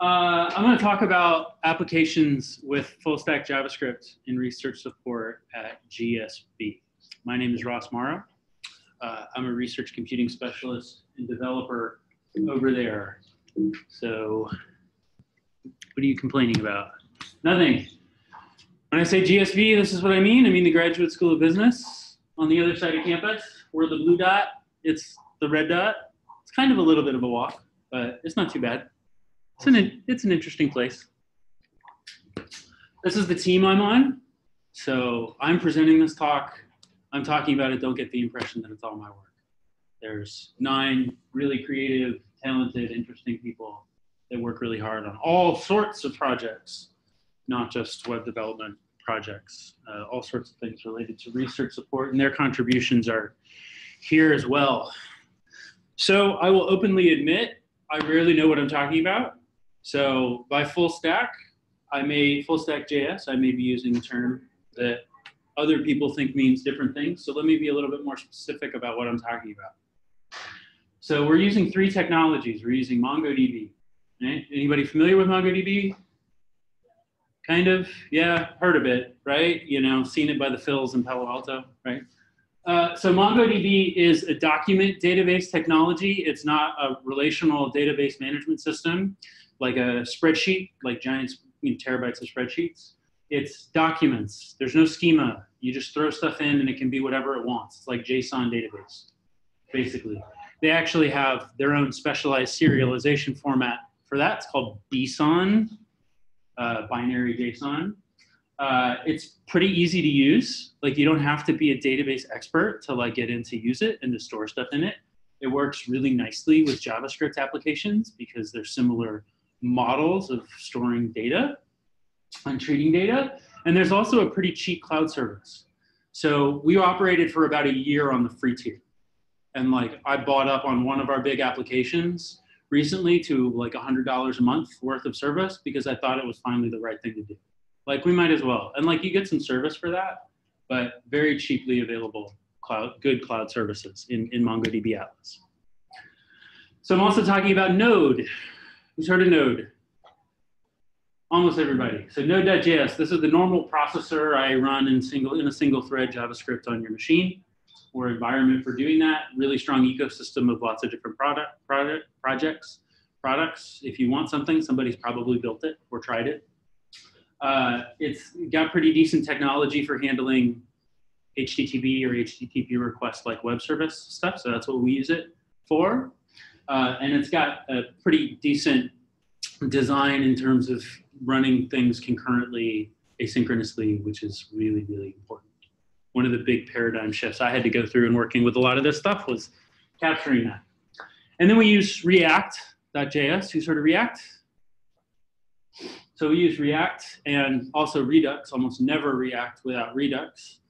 I'm going to talk about applications with full stack JavaScript in research support at GSB. My name is Ross Morrow. I'm a research computing specialist and developer over there. So what are you complaining about? Nothing. When I say GSB, this is what I mean. I mean the Graduate School of Business on the other side of campus. We're the blue dot. It's the red dot. It's kind of a little bit of a walk, but it's not too bad. It's an interesting place. This is the team I'm on. So I'm presenting this talk. I'm talking about it. Don't get the impression that it's all my work. There's 9 really creative, talented, interesting people that work really hard on all sorts of projects, not just web development projects, all sorts of things related to research support, and their contributions are here as well. So I will openly admit, I rarely know what I'm talking about. So by full stack, full stack JS, I may be using a term that other people think means different things. So let me be a little bit more specific about what I'm talking about. So we're using 3 technologies. We're using MongoDB. Right? Anybody familiar with MongoDB? Kind of, yeah, heard of it, right? You know, seen it by the Phils in Palo Alto, right? So MongoDB is a document database technology. It's not a relational database management system like a spreadsheet, like giant terabytes of spreadsheets. It's documents. There's no schema. You just throw stuff in and it can be whatever it wants. It's like JSON database, basically. They actually have their own specialized serialization format for that. It's called BSON, binary JSON. It's pretty easy to use. Like you don't have to be a database expert to like get in to use it and to store stuff in it. It works really nicely with JavaScript applications because they're similar models of storing data and treating data. And there's also a pretty cheap cloud service. So we operated for about a year on the free tier. And like I bought up on one of our big applications recently to like $100 a month worth of service because I thought it was finally the right thing to do. Like we might as well. And like you get some service for that, but very cheaply available good cloud services in MongoDB Atlas. So I'm also talking about Node. Who's heard of Node? Almost everybody. So Node.js, this is the normal processor I run in a single thread JavaScript on your machine or environment for doing that. Really strong ecosystem of lots of different products. If you want something, somebody's probably built it or tried it. It's got pretty decent technology for handling HTTP or HTTP requests like web service stuff. So that's what we use it for. And it's got a pretty decent design in terms of running things concurrently, asynchronously, which is really, really important. One of the big paradigm shifts I had to go through in working with a lot of this stuff was capturing that. And then we use React.js. Who's heard of React? So we use React and also Redux, almost never React without Redux,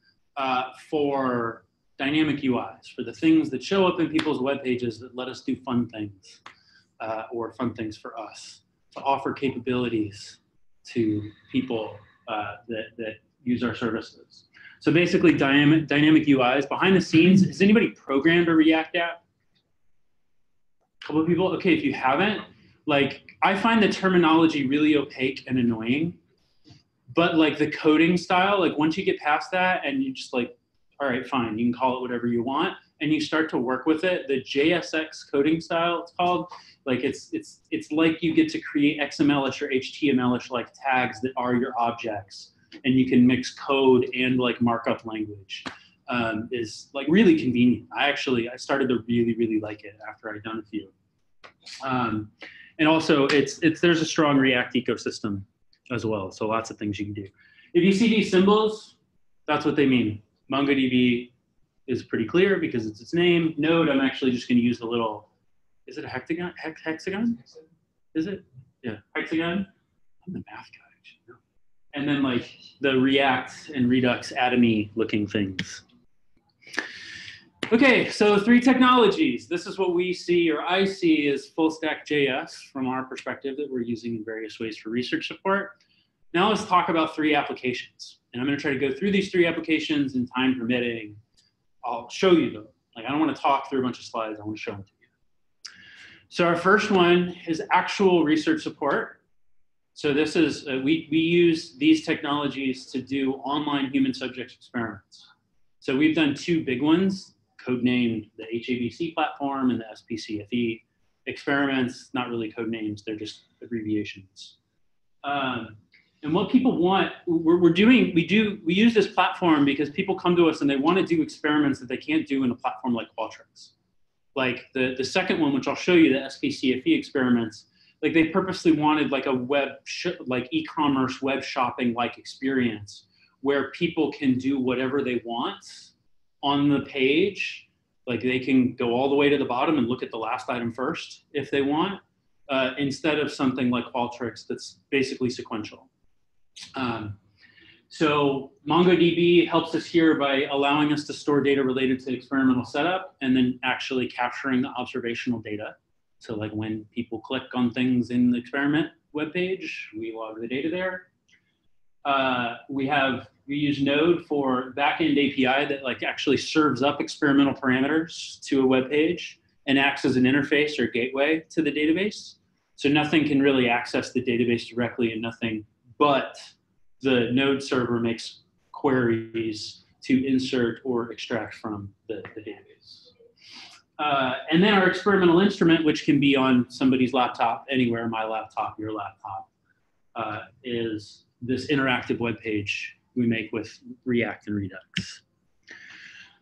for dynamic UIs, for the things that show up in people's web pages that let us do fun things or fun things for us, to offer capabilities to people that use our services. So basically dynamic UIs. Behind the scenes, has anybody programmed a React app? A couple of people? Okay, if you haven't, like I find the terminology really opaque and annoying, but like the coding style, like once you get past that and you just like, all right, fine, you can call it whatever you want, and you start to work with it, the JSX coding style, it's called, like it's like you get to create XML-ish or HTML-ish like tags that are your objects, and you can mix code and like markup language. Is like really convenient. I started to really, really like it after I'd done a few. And also there's a strong React ecosystem as well. So lots of things you can do. If you see these symbols, that's what they mean. MongoDB is pretty clear because it's its name. Node, I'm actually just going to use a little, is it a hexagon? Hexagon? Is it? Yeah, hexagon. I'm the math guy, actually. And then like the React and Redux Atomy looking things. Okay, so 3 technologies. This is what we see, or I see, as full stack JS from our perspective that we're using in various ways for research support. Now let's talk about 3 applications. And I'm going to try to go through these 3 applications, and time permitting, I'll show you them. Like I don't want to talk through a bunch of slides. I want to show them to you. So our first one is actual research support. So this is, we use these technologies to do online human subject experiments. So we've done two big ones, codenamed the HABC platform and the SPCFE experiments, not really code names, they're just abbreviations. And what people want, we use this platform because people come to us and they want to do experiments that they can't do in a platform like Qualtrics. Like the second one, which I'll show you, the SPCFE experiments, like they purposely wanted like a like e-commerce web shopping like experience where people can do whatever they want on the page. Like they can go all the way to the bottom and look at the last item first if they want, instead of something like Qualtrics that's basically sequential. So MongoDB helps us here by allowing us to store data related to experimental setup and then actually capturing the observational data. So like when people click on things in the experiment webpage, we log the data there. We use Node for backend API that like actually serves up experimental parameters to a web page and acts as an interface or gateway to the database. So nothing can really access the database directly and nothing but the Node server makes queries to insert or extract from the database. And then our experimental instrument, which can be on somebody's laptop, anywhere, my laptop, your laptop, is this interactive web page we make with React and Redux.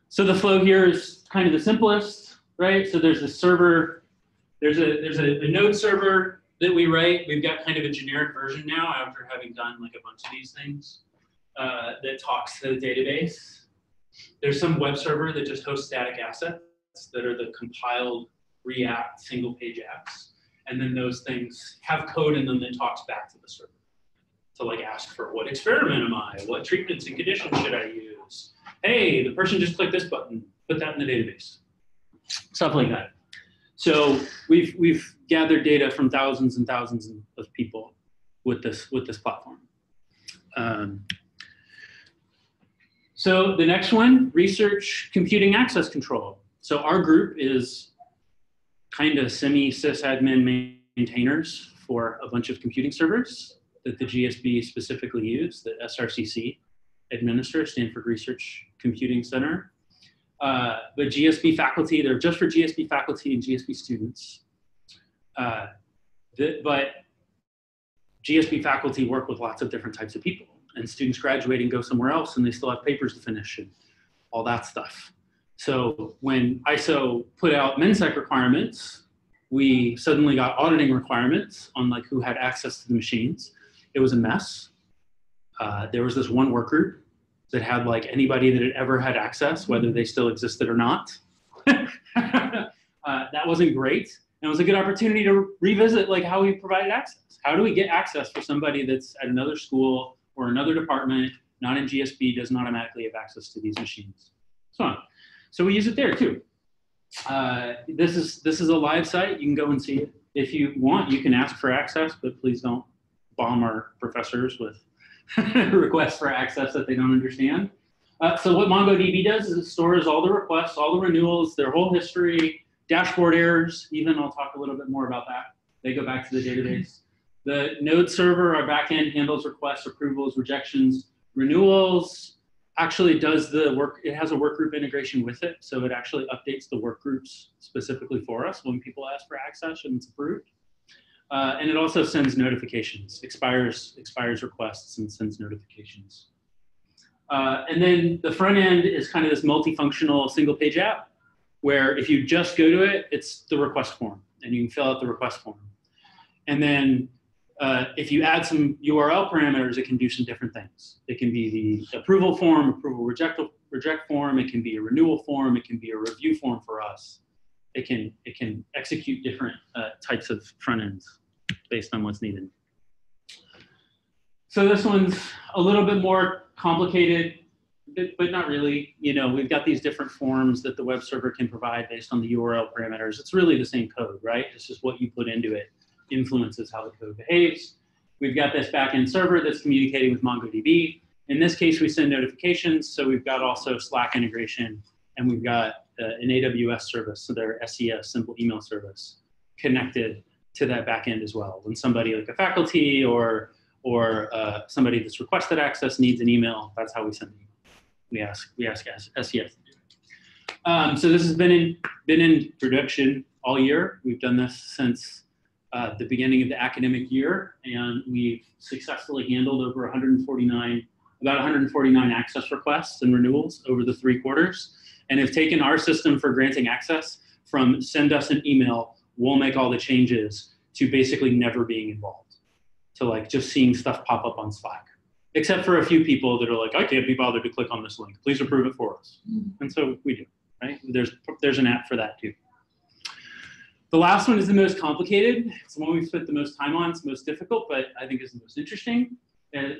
So the flow here is kind of the simplest, right? So there's a server, there's a Node server that we write. We've got kind of a generic version now after having done like a bunch of these things that talks to the database. There's some web server that just hosts static assets that are the compiled React single page apps. And then those things have code in them that talks back to the server. To like ask for what experiment am I? What treatments and conditions should I use? Hey, the person just clicked this button, put that in the database. Stuff like that. So we've gathered data from thousands and thousands of people with this platform. So the next one, research computing access control. So our group is kind of semi-sysadmin maintainers for a bunch of computing servers that the GSB specifically use, that SRCC administers, Stanford Research Computing Center. But GSB faculty, they're just for GSB faculty and GSB students. But GSB faculty work with lots of different types of people, and students graduate and go somewhere else and they still have papers to finish and all that stuff. So when ISO put out MenSec requirements, we suddenly got auditing requirements on like who had access to the machines. It was a mess. There was this one work group that had like anybody that had ever had access, whether they still existed or not. That wasn't great. And it was a good opportunity to revisit like how we provided access. How do we get access for somebody that's at another school or another department, not in GSB, doesn't automatically have access to these machines? So on. So we use it there too. This is a live site. You can go and see it. If you want, you can ask for access, but please don't bomb our professors with requests for access that they don't understand. So what MongoDB does is it stores all the requests, all the renewals, their whole history, dashboard errors, even. I'll talk a little bit more about that. They go back to the database. The Node server, our backend, handles requests, approvals, rejections, renewals, actually does the work. It has a work group integration with it. So it actually updates the work groups specifically for us when people ask for access and it's approved. And it also sends notifications, expires requests and sends notifications. And then the front end is kind of this multifunctional single page app where if you just go to it, it's the request form and you can fill out the request form. And then if you add some URL parameters, it can do some different things. It can be the approval form, approval reject form. It can be a renewal form. It can be a review form for us. It can execute different types of front ends based on what's needed. So this one's a little bit more complicated, but not really. You know, we've got these different forms that the web server can provide based on the URL parameters. It's really the same code, right? It's just what you put into it influences how the code behaves. We've got this backend server that's communicating with MongoDB. In this case, we send notifications. So we've got also Slack integration, and we've got an AWS service, so their SES, simple email service, connected to that backend as well. When somebody like a faculty or somebody that's requested access needs an email, that's how we send them. We ask SES to do it. So this has been in production all year. We've done this since the beginning of the academic year, and we've successfully handled over about 149 access requests and renewals over the 3 quarters, and have taken our system for granting access from send us an email, we'll make all the changes, to basically never being involved, to like just seeing stuff pop up on Slack, except for a few people that are like, I can't be bothered to click on this link, please approve it for us. And so we do, right? There's an app for that too. The last one is the most complicated. It's the one we've spent the most time on. It's the most difficult, but I think is the most interesting.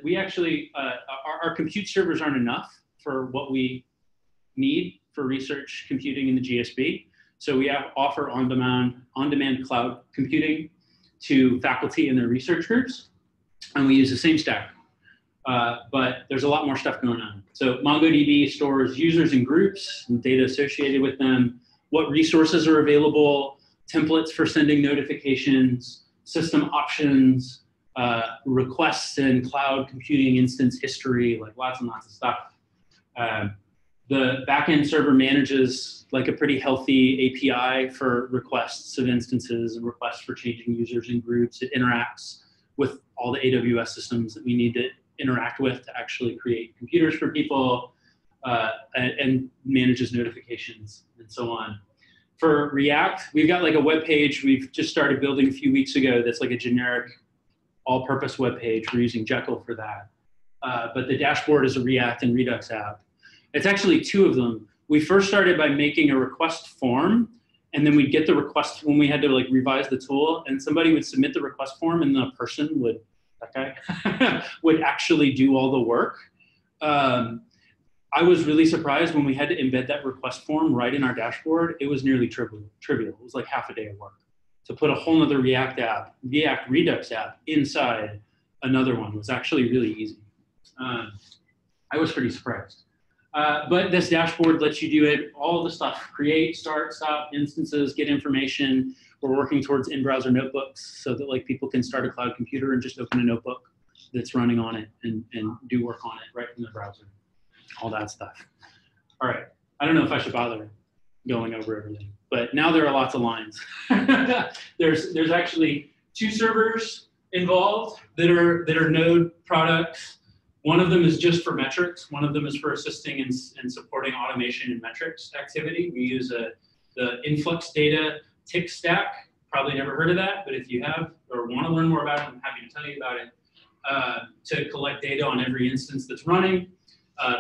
We actually, our compute servers aren't enough for what we need for research computing in the GSB. So we offer on-demand cloud computing to faculty and their research groups, and we use the same stack. But there's a lot more stuff going on. So MongoDB stores users and groups and data associated with them, what resources are available, templates for sending notifications, system options, requests and cloud computing instance history, like lots and lots of stuff. The backend server manages like a pretty healthy API for requests of instances and requests for changing users and groups. It interacts with all the AWS systems that we need to interact with to actually create computers for people, and manages notifications and so on. For React, we've got like a web page we've just started building a few weeks ago that's like a generic all-purpose web page. We're using Jekyll for that. But the dashboard is a React and Redux app. It's actually 2 of them. We first started by making a request form, and then we'd get the request when we had to like revise the tool, and somebody would submit the request form, and the person would, that guy, would actually do all the work. I was really surprised when we had to embed that request form right in our dashboard. It was nearly trivial. It was like half a day of work to put a whole nother React Redux app inside another one. Was actually really easy. I was pretty surprised. But this dashboard lets you do it, all the stuff, create, start, stop instances, get information. We're working towards in-browser notebooks so that like people can start a cloud computer and just open a notebook that's running on it and do work on it right from the browser, all that stuff. All right, I don't know if I should bother going over everything, but now there are lots of lines. There's actually 2 servers involved that are Node products. One of them is just for metrics. One of them is for assisting and supporting automation and metrics activity. We use the influx data tick stack. Probably never heard of that, but if you have or want to learn more about it, I'm happy to tell you about it. To collect data on every instance that's running.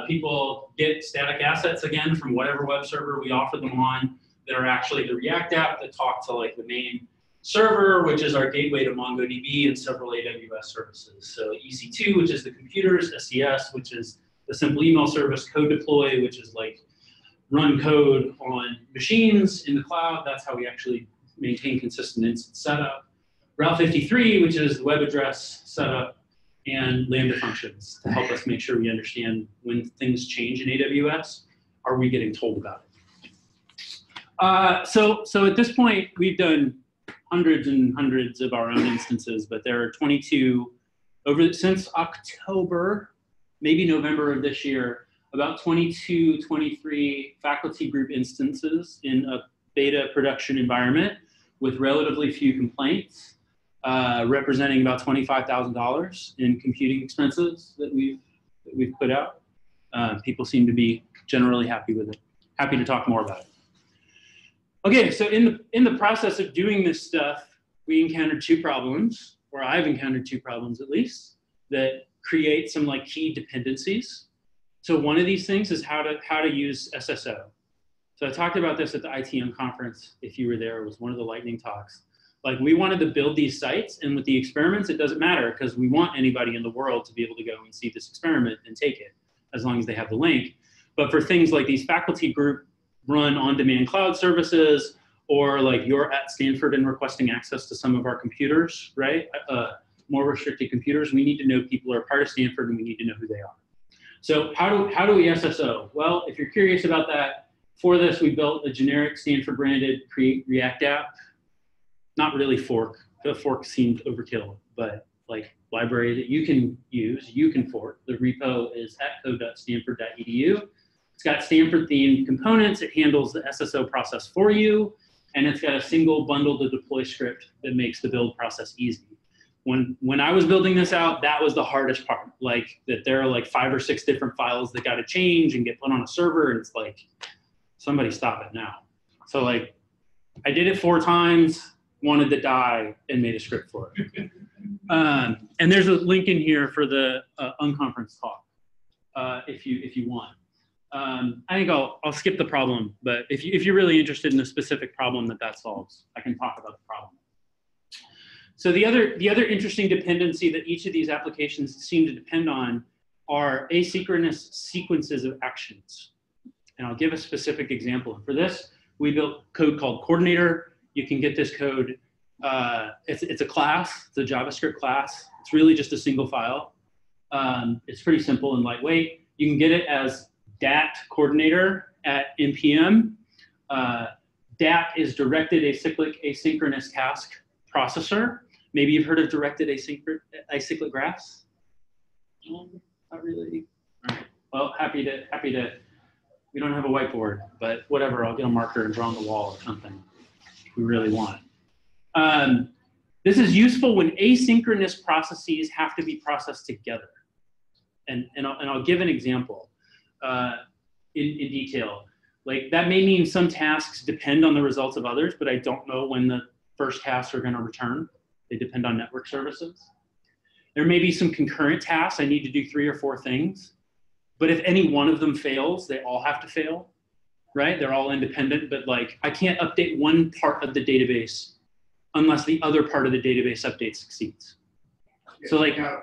People get static assets again from whatever web server we offer them on that are actually the React app that talk to like the main server, which is our gateway to MongoDB and several AWS services. So EC2, which is the computers, SES, which is the simple email service, code deploy, which is like run code on machines in the cloud. That's how we actually maintain consistent instance setup. Route 53, which is the web address setup, and Lambda functions to help us make sure we understand when things change in AWS. Are we getting told about it? So at this point, we've done hundreds and hundreds of our own instances, but there are 22 since October, maybe November of this year, about 22, 23 faculty group instances in a beta production environment with relatively few complaints, representing about $25,000 in computing expenses that we've put out. People seem to be generally happy with it. Happy to talk more about it. Okay, so in the process of doing this stuff, we encountered 2 problems, or I've encountered 2 problems at least, that create some like key dependencies. So one of these things is how to use SSO. So I talked about this at the ITM conference. If you were there, it was one of the lightning talks. Like we wanted to build these sites, and with the experiments, it doesn't matter because we want anybody in the world to be able to go and see this experiment and take it, as long as they have the link. But for things like these faculty group run on-demand cloud services, or like you're at Stanford and requesting access to some of our computers, right? More restricted computers, we need to know people are part of Stanford and we need to know who they are. So how do we SSO? Well, if you're curious about that, for this, we built a generic Stanford branded Create React app. not really fork. The fork seemed overkill, but like library that you can use, you can fork. The repo is at code.stanford.edu. It's got Stanford themed components. It handles the SSO process for you. And it's got a single bundle to deploy script that makes the build process easy. When I was building this out, that was the hardest part. Like that there are like 5 or 6 different files that got to change and get put on a server. And it's like, somebody stop it now. So like I did it 4 times, wanted to die, and made a script for it. And there's a link in here for the unconference talk if you want. I think I'll skip the problem, but if you're really interested in the specific problem that solves, I can talk about the problem. So the other interesting dependency that each of these applications seem to depend on are asynchronous sequences of actions. And I'll give a specific example. For this, we built code called Coordinator. You can get this code. It's a class. It's a JavaScript class. It's really just a single file. It's pretty simple and lightweight. You can get it as DAT coordinator at npm. DAT is directed acyclic asynchronous task processor. Maybe you've heard of directed acyclic graphs? Not really. All right. Well, happy to. We don't have a whiteboard, but whatever. I'll get a marker and draw on the wall or something if we really want. This is useful when asynchronous processes have to be processed together. And I'll give an example in detail. Like that may mean some tasks depend on the results of others, but I don't know when the first tasks are going to return. They depend on network services. There may be some concurrent tasks. I need to do 3 or 4 things. But if any one of them fails, they all have to fail, right? They're all independent, but like I can't update one part of the database unless the other part of the database update succeeds. So like kind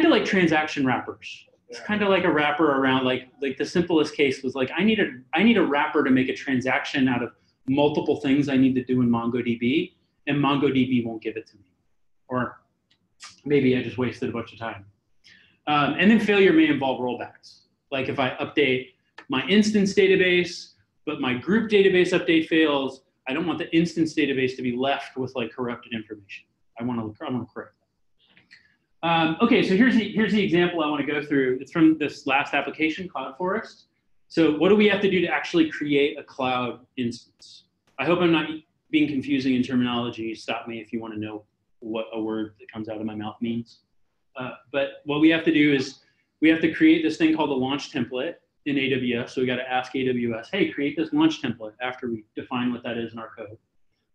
of like transaction wrappers. It's kind of like a wrapper around like the simplest case was like I need a wrapper to make a transaction out of multiple things I need to do in MongoDB, and MongoDB won't give it to me. Or maybe I just wasted a bunch of time. And then failure may involve rollbacks. Like if I update my instance database, but my group database update fails, I don't want the instance database to be left with like corrupted information. I want to correct that. Okay, so here's the example I want to go through. It's from this last application, Cloud Forest. So what do we have to do to actually create a cloud instance? I hope I'm not being confusing in terminology. Stop me if you want to know what a word that comes out of my mouth means. But what we have to do is we have to create this thing called a launch template in AWS. So we got to ask AWS, hey, create this launch template after we define what that is in our code. And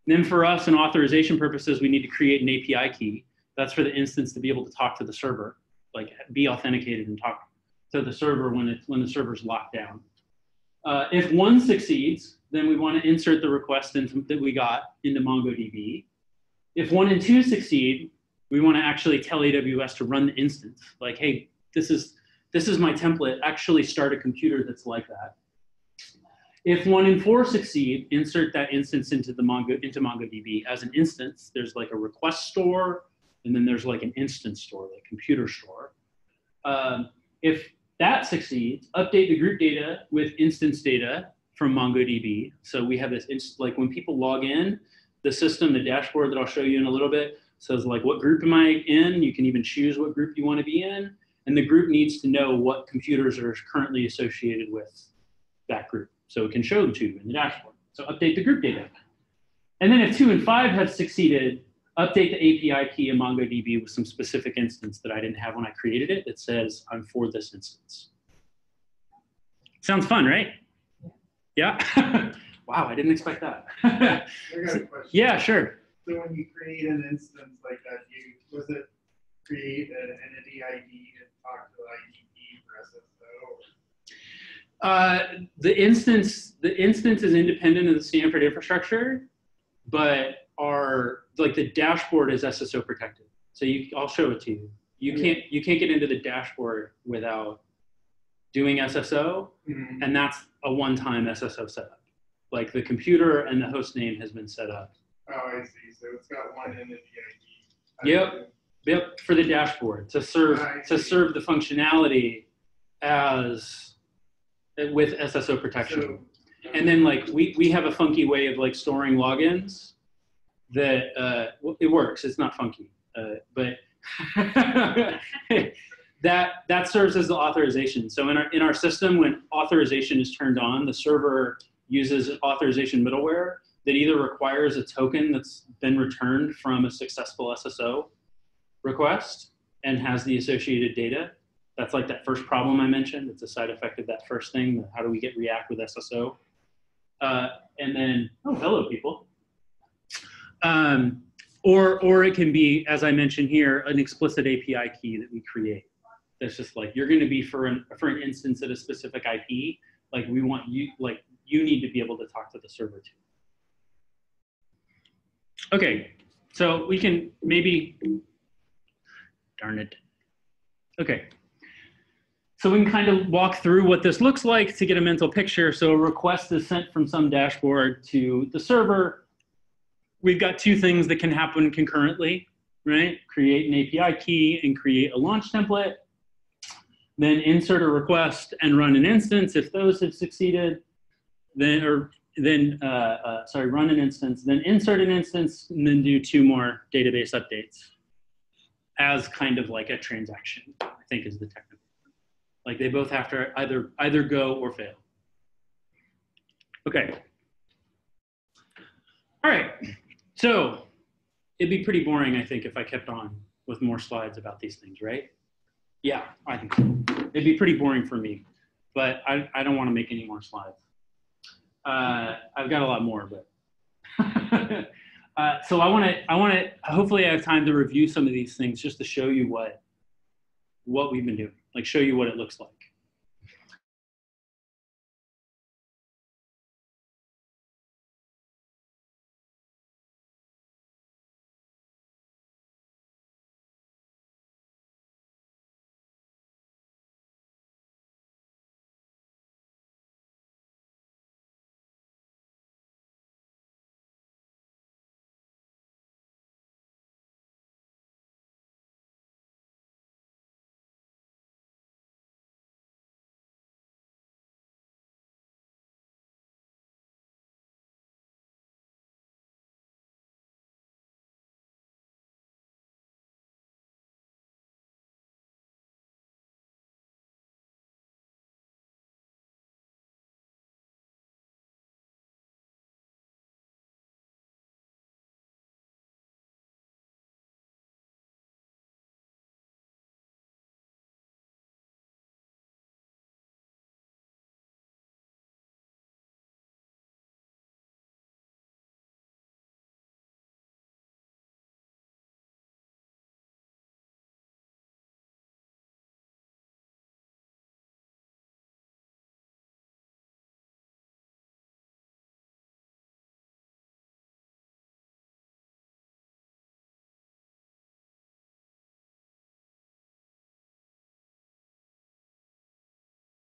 then for us, in authorization purposes, we need to create an API key. That's for the instance to be able to talk to the server, like be authenticated and talk to the server when the server's locked down. If one succeeds, then we want to insert the request that we got into MongoDB. If 1 and 2 succeed, we want to actually tell AWS to run the instance. Like, hey, this is my template. Actually start a computer that's like that. If 1 and 4 succeed, insert that instance into MongoDB as an instance. There's like a request store, and then there's like an instance store, like computer store. If that succeeds, update the group data with instance data from MongoDB. So we have this, like when people log in, the system, the dashboard that I'll show you in a little bit, says like, what group am I in? You can even choose what group you want to be in. And the group needs to know what computers are currently associated with that group. So it can show them to you in the dashboard. So update the group data. And then if 2 and 5 have succeeded, update the API key in MongoDB with some specific instance that I didn't have when I created it that says I'm for this instance. Sounds fun, right? Yeah? Wow, I didn't expect that. I got a question. Yeah, sure. So when you create an instance like that, was it create an entity ID and talk to the IDP for SSO? The instance is independent of the Stanford infrastructure, but like the dashboard is SSO protected. So I'll show it to you. You can't get into the dashboard without doing SSO, and that's a one-time SSO setup. Like the computer and the host name has been set up. Oh, I see. So it's got one entity ID. Yep. For the dashboard to serve the functionality as with SSO protection. And then like we have a funky way of like storing logins that it works. It's not funky, but that serves as the authorization. So in our system, when authorization is turned on, the server uses authorization middleware that either requires a token that's been returned from a successful SSO request and has the associated data. That's like that first problem I mentioned. It's a side effect of that first thing. How do we get React with SSO? And then, oh, hello, people. Or it can be, as I mentioned here, an explicit API key that we create. That's just like, you're going to be for an instance at a specific IP. Like we want you, like you need to be able to talk to the server too. Okay, so we can maybe, darn it. Okay. So we can kind of walk through what this looks like to get a mental picture. So a request is sent from some dashboard to the server. We've got two things that can happen concurrently, right? Create an API key and create a launch template. Then insert a request and run an instance. If those have succeeded, run an instance, then insert an instance, and then do two more database updates as kind of like a transaction, I think is the technical. Like they both have to either go or fail. Okay. All right. So it'd be pretty boring, I think, if I kept on with more slides about these things, right? Yeah, I think so. It'd be pretty boring for me, but I don't want to make any more slides. I've got a lot more, but so I want to hopefully I have time to review some of these things just to show you what we've been doing, like show you what it looks like.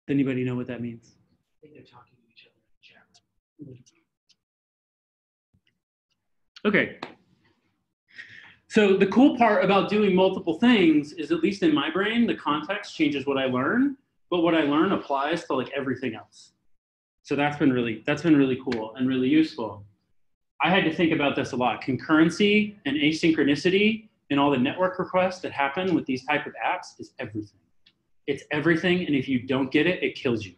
Does anybody know what that means? I think they're talking to each other in chat. Okay. So the cool part about doing multiple things is, at least in my brain, the context changes what I learn, but what I learn applies to like everything else. So that's been really cool and really useful. I had to think about this a lot. Concurrency and asynchronicity and all the network requests that happen with these type of apps is everything. It's everything, and if you don't get it, it kills you.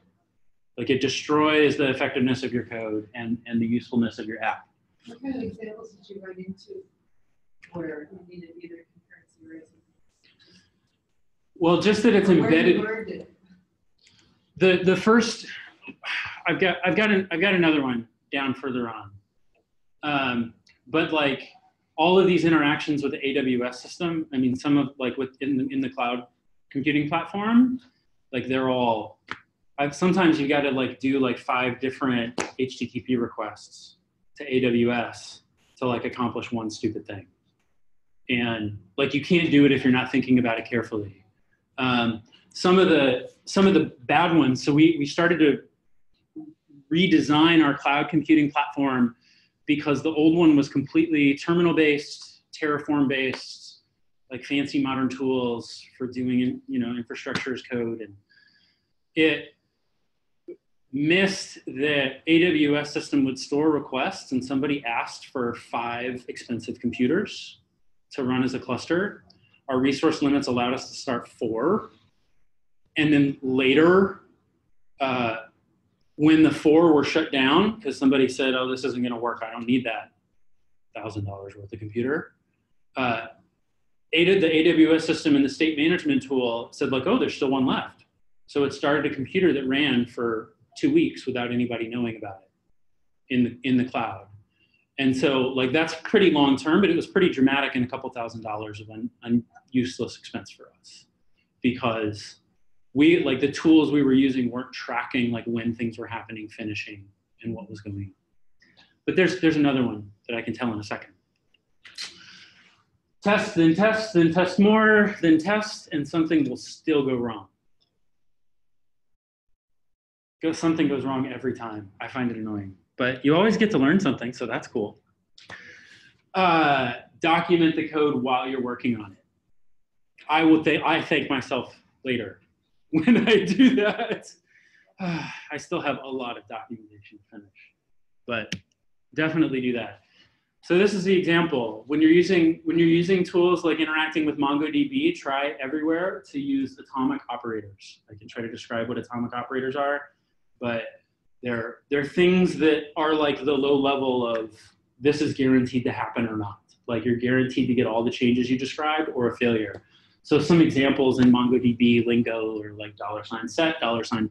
Like it destroys the effectiveness of your code and the usefulness of your app. What kind of examples did you run into where you needed either concurrency or asynchronous? Well, just that it's embedded. Where did The first, I've got another one down further on, but like all of these interactions with the AWS system. I mean, some of like in the cloud computing platform, like they're all. Sometimes you got to like do like 5 different HTTP requests to AWS to like accomplish one stupid thing, and like you can't do it if you're not thinking about it carefully. Some of the bad ones. So we started to redesign our cloud computing platform because the old one was completely terminal based, Terraform based, like fancy modern tools for doing infrastructure as code, and missed that AWS system would store requests, and somebody asked for 5 expensive computers to run as a cluster. Our resource limits allowed us to start 4. And then later, when the 4 were shut down, because somebody said, oh, this isn't going to work, I don't need that $1,000 worth of computer, the AWS system and the state management tool said, like, oh, there's still one left. So it started a computer that ran for 2 weeks without anybody knowing about it in the cloud. And so, like, that's pretty long term, but it was pretty dramatic and a couple $1,000s of useless expense for us, because the tools we were using weren't tracking like when things were happening, finishing, and what was going on. But there's another one that I can tell in a second. Test, then test, then test more, then test, and something will still go wrong. Something goes wrong every time. I find it annoying, but you always get to learn something, so that's cool. Document the code while you're working on it. I thank myself later when I do that. I still have a lot of documentation to finish, but definitely do that. So this is the example. When you're using tools like interacting with MongoDB, try everywhere to use atomic operators. I can try to describe what atomic operators are, but they're things that are like the low level of this is guaranteed to happen or not. Like you're guaranteed to get all the changes you described or a failure. So some examples in MongoDB lingo are like $set,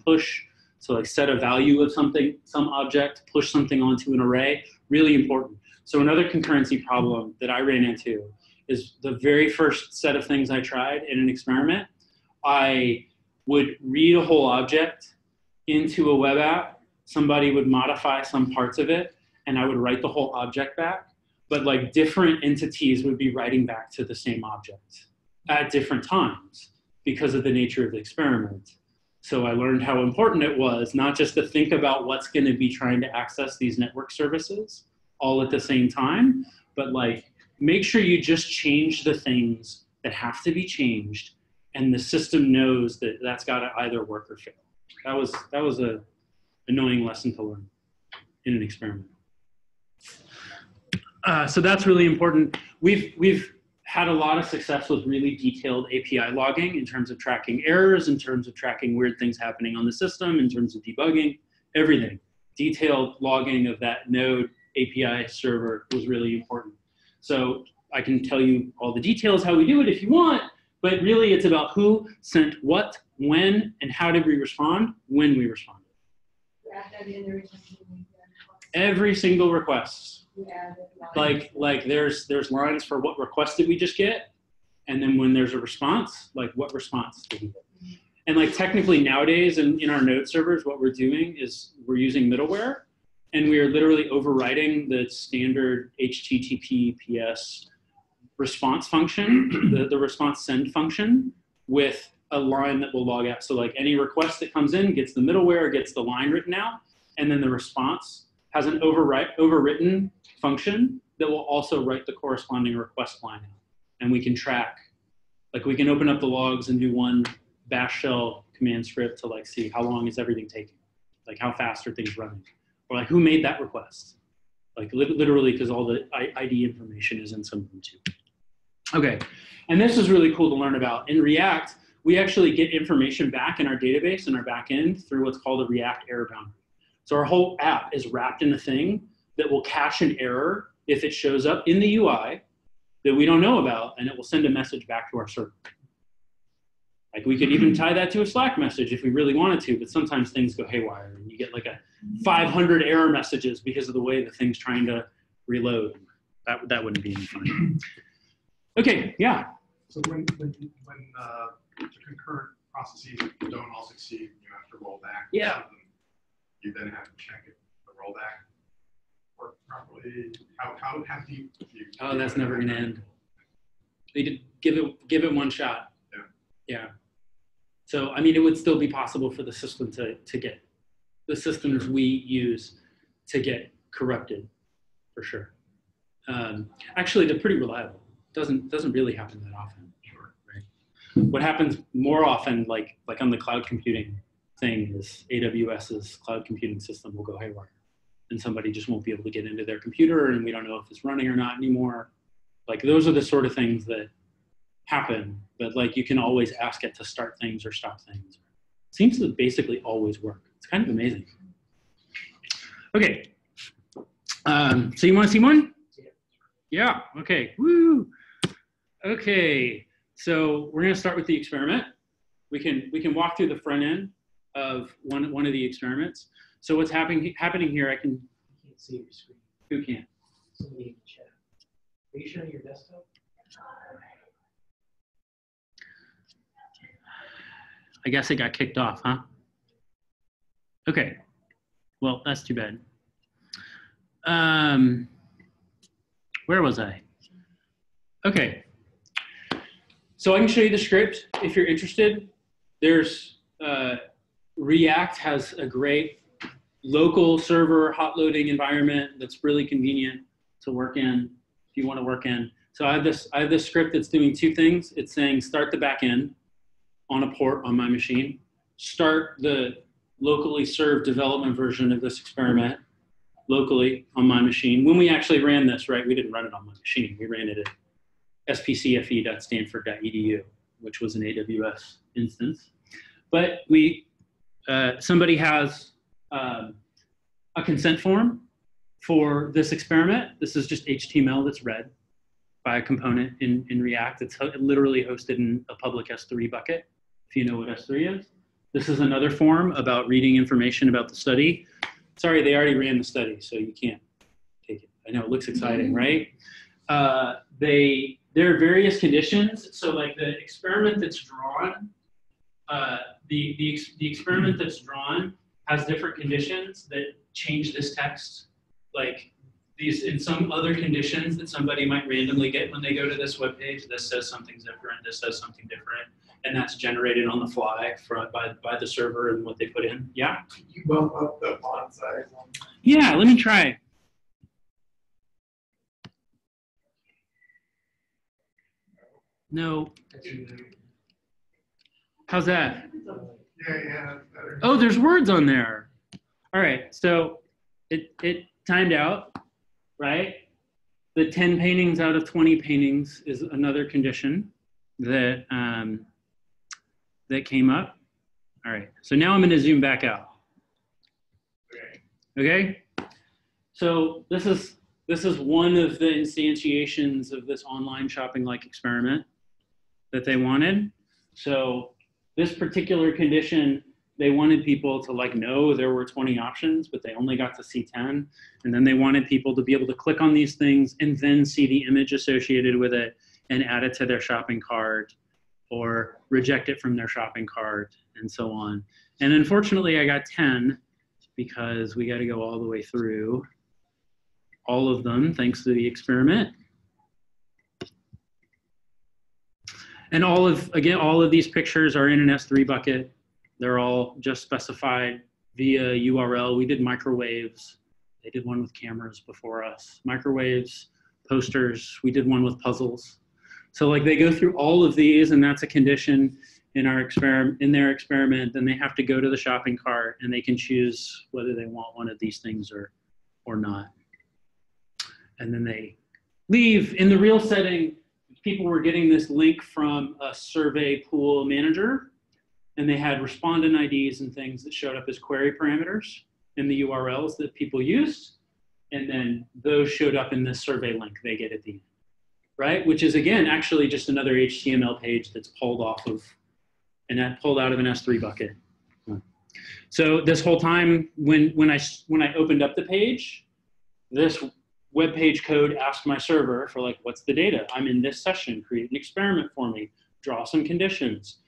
$push. So like set a value of something, some object, push something onto an array, really important. So another concurrency problem that I ran into is the very first set of things I tried in an experiment, I would read a whole object into a web app, somebody would modify some parts of it, and I would write the whole object back, but like different entities would be writing back to the same object at different times because of the nature of the experiment. So I learned how important it was not just to think about what's going to be trying to access these network services all at the same time, but like make sure you just change the things that have to be changed and the system knows that that's got to either work or fail. That was a annoying lesson to learn in an experiment. So that's really important. We've had a lot of success with really detailed API logging in terms of tracking errors, in terms of tracking weird things happening on the system, in terms of debugging, everything. Detailed logging of that node API server was really important. So I can tell you all the details how we do it if you want, but really it's about who sent what, when, and how did we respond when we responded. Every single request. Yeah, like there's lines for what request did we just get, and then when there's a response, like what response did we get. And like technically nowadays in our node servers, what we're doing is we're using middleware, and we are literally overriding the standard HTTP/PS response function, the response send function, with a line that will log out. So like any request that comes in gets the middleware, gets the line written out, and then the response has an overwritten function that will also write the corresponding request line out. And we can track, like we can open up the logs and do one bash shell command script to like see how long is everything taking, like how fast are things running, or like who made that request, like literally because all the ID information is in some of them too. Okay, and this is really cool to learn about. In React, we actually get information back in our database and our backend through what's called a React error boundary. So our whole app is wrapped in a thing that will cache an error if it shows up in the UI that we don't know about, and it will send a message back to our server. Like we could even tie that to a Slack message if we really wanted to, but sometimes things go haywire and you get like a 500 error messages because of the way the thing's trying to reload. That wouldn't be any fun. Okay, yeah. So when the concurrent processes don't all succeed, you have to roll back. Yeah. You then have to check if the rollback worked properly. How do you? Oh, that's never going to end. They did give it one shot. Yeah. Yeah. So I mean, it would still be possible for the system to get the systems we use to get corrupted, for sure. Actually, they're pretty reliable. Doesn't really happen that often. Sure. Right. What happens more often, like on the cloud computing thing is AWS's cloud computing system will go haywire and somebody just won't be able to get into their computer and we don't know if it's running or not anymore. Like those are the sort of things that happen, but like you can always ask it to start things or stop things. It seems to basically always work. It's kind of amazing. Okay, so you want to see one? Yeah, okay, woo. Okay, so we're gonna start with the experiment. We can walk through the front end of one of the experiments. So what's happening here, I can't see your screen. Who can't? Somebody in the chat. Are you showing your desktop? I guess it got kicked off, huh? Okay, well, that's too bad. Where was I? Okay, so I can show you the script if you're interested. There's, React has a great local server hot loading environment that's really convenient to work in if you want to work in. So I have this script that's doing two things. It's saying start the backend on a port on my machine, start the locally served development version of this experiment locally on my machine. When we actually ran this, right, we didn't run it on my machine. We ran it at spcfe.stanford.edu, which was an AWS instance. But somebody has a consent form for this experiment. This is just HTML that's read by a component in React. It's literally hosted in a public S3 bucket, if you know what S3 is. This is another form about reading information about the study. Sorry, they already ran the study, so you can't take it. I know it looks exciting, right? There are various conditions. So like the experiment that's drawn, the experiment that's drawn has different conditions that change this text. Like these, in some other conditions that somebody might randomly get when they go to this web page, this says something different, this says something different, and that's generated on the fly by the server and what they put in. Yeah? Can you bump up the font size? Yeah, let me try. No. How's that? Yeah, that's better. Oh, there's words on there. All right, so it timed out, right? The 10 paintings out of 20 paintings is another condition that that came up. All right, so now I'm going to zoom back out. Okay, so this is one of the instantiations of this online shopping-like experiment that they wanted. So this particular condition, they wanted people to like know there were 20 options, but they only got to see 10. And then they wanted people to be able to click on these things and then see the image associated with it and add it to their shopping cart or reject it from their shopping cart and so on. And unfortunately, I got 10 because we got to go all the way through all of them thanks to the experiment. And all of these pictures are in an S3 bucket. They're all just specified via URL. We did microwaves. They did one with cameras before us. Microwaves, posters. We did one with puzzles. So like they go through all of these, and that's a condition in their experiment. Then they have to go to the shopping cart, and they can choose whether they want one of these things or not. And then they leave. In the real setting, people were getting this link from a survey pool manager, and they had respondent IDs and things that showed up as query parameters in the URLs that people used. And then those showed up in this survey link they get at the end, right? Which is, again, actually just another HTML page that's pulled off of, and that pulled out of an S3 bucket. So this whole time, when I opened up the page, this web page code asked my server for like, what's the data? I'm in this session, create an experiment for me, draw some conditions.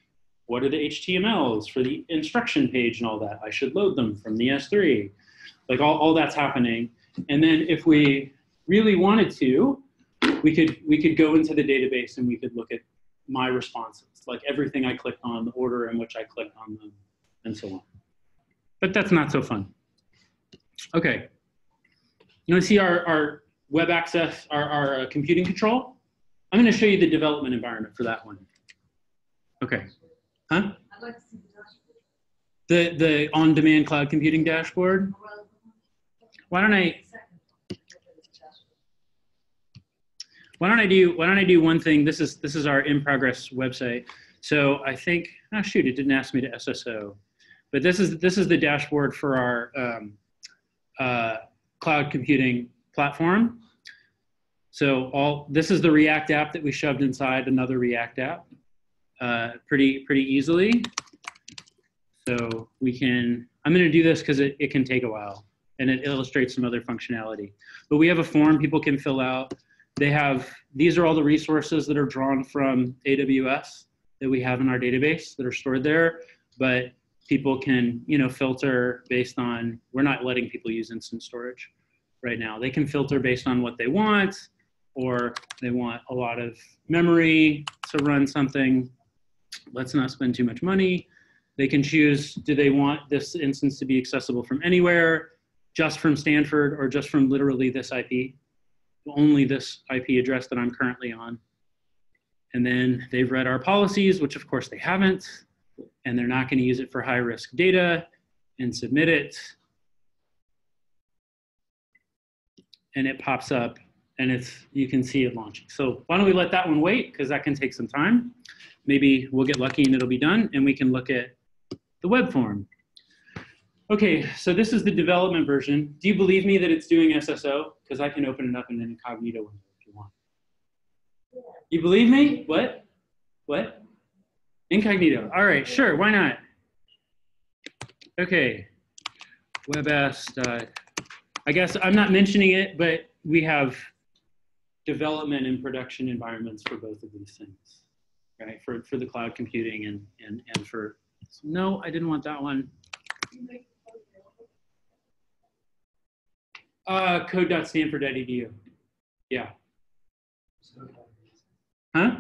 What are the HTMLs for the instruction page and all that? I should load them from the S3. Like all that's happening. And then if we really wanted to, we could go into the database and we could look at my responses, like everything I clicked on, the order in which I clicked on them, and so on. But that's not so fun. Okay. You want to see our web access, our computing control? I'm going to show you the development environment for that one. Okay. Huh? I'd like to see the dashboard. The on-demand cloud computing dashboard. Why don't I do one thing? This is our in progress website. So I think, oh shoot, it didn't ask me to SSO, but this is the dashboard for our cloud computing platform. So this is the React app that we shoved inside another React app pretty easily. So I'm going to do this because it can take a while and it illustrates some other functionality. But we have a form people can fill out. These are all the resources that are drawn from AWS that we have in our database that are stored there. But people can, filter based on, we're not letting people use instant storage right now. They can filter based on what they want, or they want a lot of memory to run something. Let's not spend too much money. They can choose, do they want this instance to be accessible from anywhere, just from Stanford, or just from literally this IP, only this IP address that I'm currently on. And then they've read our policies, which of course they haven't, and they're not going to use it for high risk data, and submit it. And it pops up and you can see it launching. So why don't we let that one wait, because that can take some time. Maybe we'll get lucky and it'll be done and we can look at the web form. Okay, so this is the development version. Do you believe me that it's doing SSO? Because I can open it up in an incognito window if you want. You believe me? What? What? Incognito. All right, sure, why not? Okay, webs. I guess I'm not mentioning it, but we have development and production environments for both of these things, right? For the cloud computing and for, no, I didn't want that one. Code.stanford.edu. Yeah. Huh?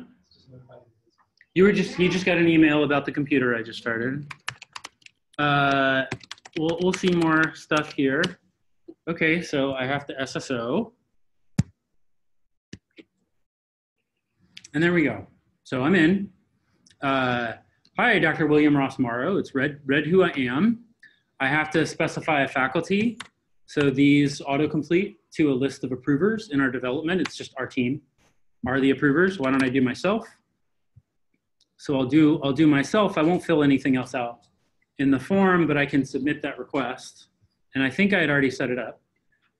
You just got an email about the computer I just started. We'll see more stuff here. Okay, so I have to SSO. And there we go. So I'm in. Hi, Dr. William Ross Morrow. It's read who I am. I have to specify a faculty. So these autocomplete to a list of approvers in our development. It's just our team are the approvers. Why don't I do myself? So I'll do myself. I won't fill anything else out in the form, but I can submit that request. And I think I had already set it up.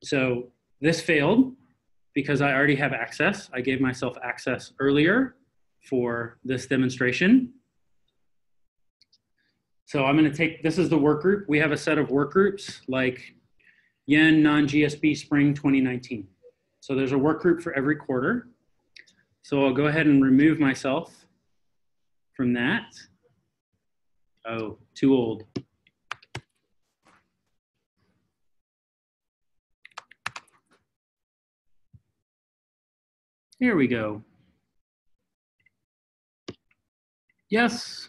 So this failed because I already have access. I gave myself access earlier for this demonstration. So I'm going to take, this is the work group. We have a set of work groups like Yen non-GSB Spring 2019. So there's a work group for every quarter. So I'll go ahead and remove myself from that. Oh, too old. Here we go. Yes.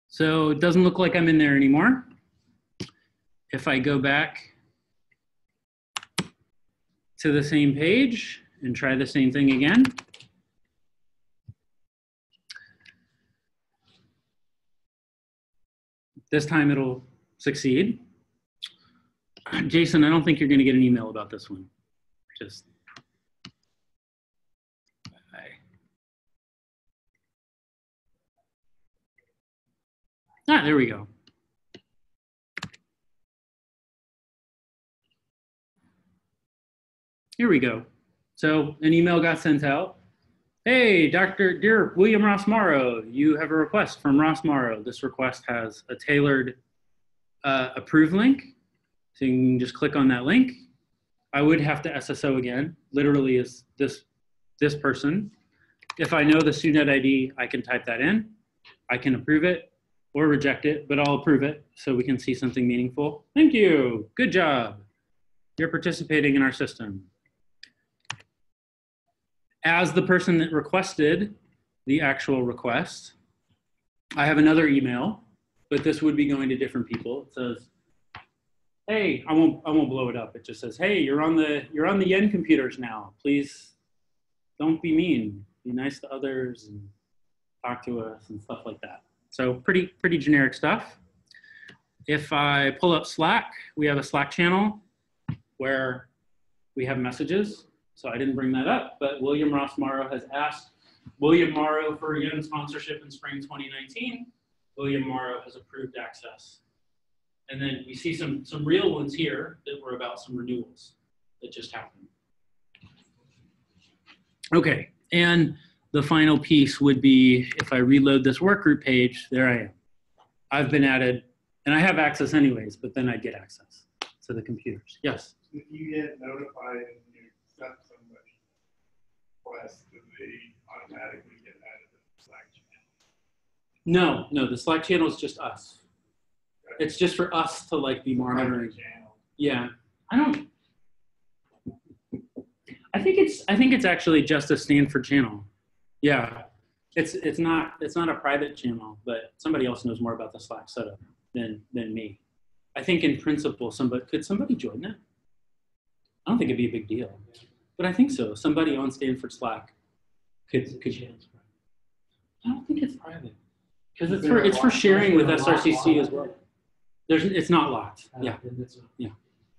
So it doesn't look like I'm in there anymore. If I go back to the same page and try the same thing again. This time it'll succeed. Jason, I don't think you're going to get an email about this one. Just. Ah, there we go. Here we go. So an email got sent out. Hey, dear William Ross Morrow, you have a request from Ross Morrow. This request has a tailored approve link. So you can just click on that link. I would have to SSO again, literally is this person. If I know the student ID, I can type that in. I can approve it or reject it, but I'll approve it so we can see something meaningful. Thank you, good job. You're participating in our system. As the person that requested the actual request, I have another email, but this would be going to different people. It says, hey, I won't blow it up. It just says, hey, you're on the Yen computers now. Please don't be mean. Be nice to others. And talk to us and stuff like that. So pretty generic stuff. If I pull up Slack, we have a Slack channel where we have messages. So I didn't bring that up, but William Ross Morrow has asked William Morrow for Young sponsorship in spring 2019. William Morrow has approved access. And then we see some real ones here that were about some renewals that just happened. Okay, and the final piece would be if I reload this workgroup page, there I am. I've been added, and I have access anyways, but then I get access to the computers. Yes? If you get notified and you accept somebody's request, do they automatically get added to the Slack channel? No, the Slack channel is just us. It's just for us to like be monitoring. Yeah, I think it's actually just a Stanford channel. Yeah, it's not a private channel, but somebody else knows more about the Slack setup than me. I think in principle, could somebody join that? I don't think it'd be a big deal, but I think so. Somebody on Stanford Slack could. I don't think it's private because it's for sharing with SRCC as well. It's not locked. Yeah. Yeah.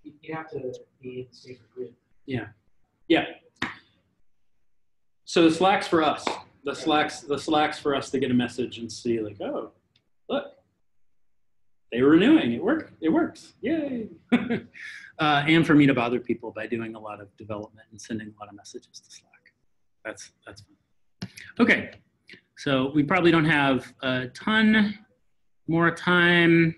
You have to be in the Stanford grid. Yeah. Yeah. So the Slack's for us. The Slack's for us to get a message and see like, oh, look, they were renewing. It works. Yay. And for me to bother people by doing a lot of development and sending a lot of messages to Slack. That's fun. Okay. So we probably don't have a ton more time.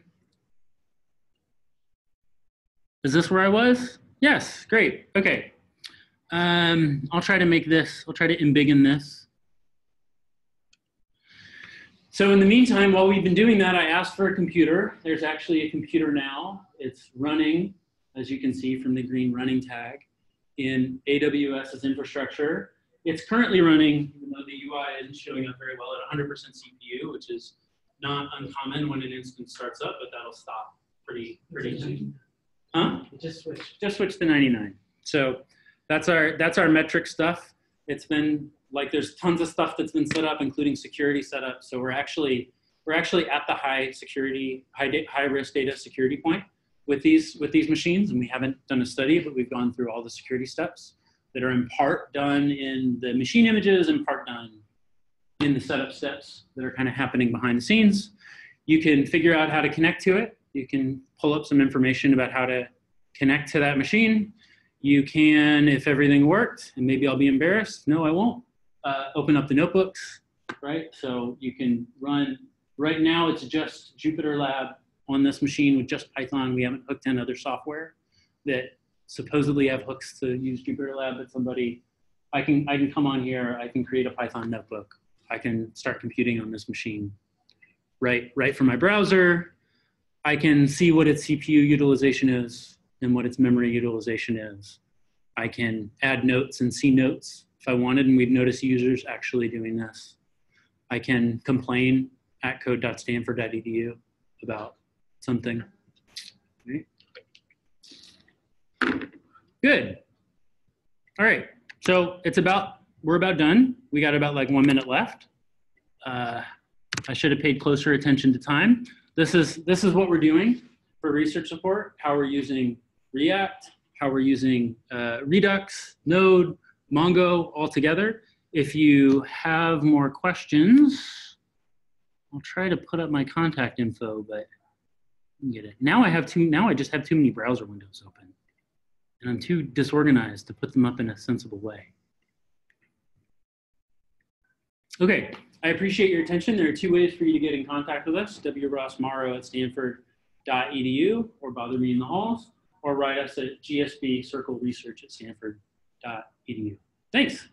Is this where I was? Yes, great. Okay. I'll try to embiggen this. So in the meantime, while we've been doing that, I asked for a computer. There's actually a computer now. It's running, as you can see from the green running tag, in AWS's infrastructure. It's currently running, even though the UI isn't showing up very well, at 100% CPU, which is not uncommon when an instance starts up, but that'll stop pretty soon. Huh? It just switched. Just switched to 99. So that's our metric stuff. It's been like there's tons of stuff that's been set up, including security setup. So we're actually at the high risk data security point with these machines, and we haven't done a study, but we've gone through all the security steps that are in part done in the machine images and part done in the setup steps that are kind of happening behind the scenes. You can figure out how to connect to it. You can pull up some information about how to connect to that machine. You can, if everything worked, and maybe I'll be embarrassed, no, I won't, open up the notebooks, right? So you can run, right now it's just Jupyter Lab on this machine with just Python. We haven't hooked in other software that supposedly have hooks to use Jupyter Lab, but I can come on here, I can create a Python notebook. I can start computing on this machine right from my browser. I can see what its CPU utilization is and what its memory utilization is. I can add notes and see notes if I wanted, and we've noticed users actually doing this. I can complain at code.stanford.edu about something. Right. Good. All right, so we're about done. We got about like 1 minute left. I should have paid closer attention to time. This is what we're doing for research support, how we're using React, how we're using Redux, Node, Mongo all together. If you have more questions, I'll try to put up my contact info, but I can get it. Now I just have too many browser windows open, and I'm too disorganized to put them up in a sensible way. Okay, I appreciate your attention. There are 2 ways for you to get in contact with us: wrossmorrow@stanford.edu, or bother me in the halls, or write us at GSB Circle Research at stanford.edu. Thanks.